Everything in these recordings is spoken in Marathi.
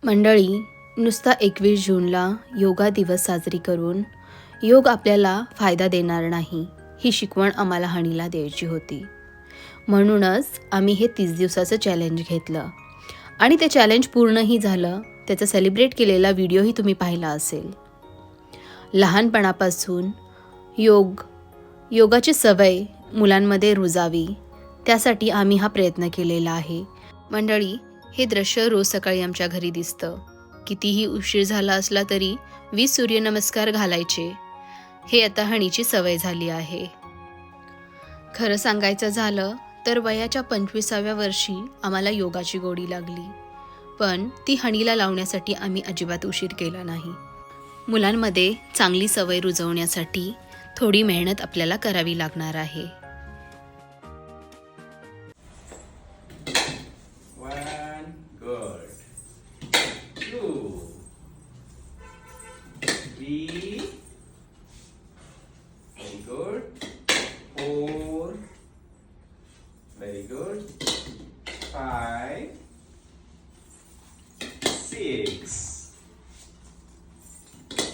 मंडळी, नुसता 21 जूनला योगा दिवस साजरी करून योग आपल्याला फायदा देणार नाही, ही शिकवण आम्हाला हनीला द्यायची होती. म्हणूनच आम्ही हे 30 दिवसाचं चॅलेंज घेतलं आणि ते चॅलेंज पूर्णही झालं. त्याचा सेलिब्रेट केलेला व्हिडिओही तुम्ही पाहिला असेल. लहानपणापासून योगाची सवय मुलांमध्ये रुजावी, त्यासाठी आम्ही हा प्रयत्न केलेला आहे. मंडळी, हे दृश्य रोज सकाळी आमच्या घरी दिसतं. कितीही उशीर झाला असला तरी 20 सूर्यनमस्कार घालायचे, हे आता हनीची सवय झाली आहे. खरं सांगायचं झालं तर वयाच्या 25व्या वर्षी आम्हाला योगाची गोडी लागली, पण ती हनीला लावण्यासाठी आम्ही अजिबात उशीर केला नाही. मुलांमध्ये चांगली सवय रुजवण्यासाठी थोडी मेहनत आपल्याला करावी लागणार आहे. Very good. 4. Very good. 5. 6.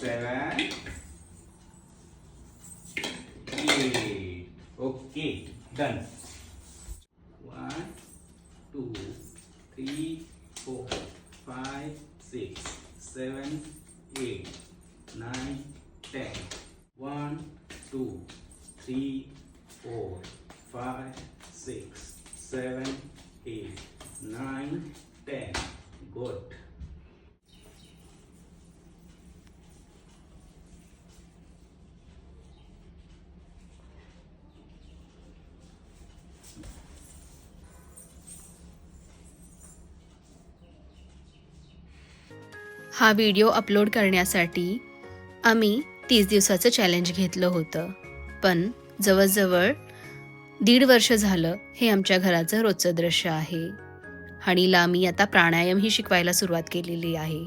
7. 8. Okay. Done. 1, 2, 3, 4, 5, 6, 7, 8, 9, 10. 1, 2, 3, 4, 5, 6, 7, 8, 9, 10. Good. हा व्हिडिओ अपलोड करण्यासाठी आम्ही 30 दिवसाचं चॅलेंज घेतलं होतं, पण जवळजवळ 1.5 वर्ष झालं हे आमच्या घराचं रोजचं दृश्य आहे. हनीला आम्ही आता प्राणायामही शिकवायला सुरुवात केलेली आहे.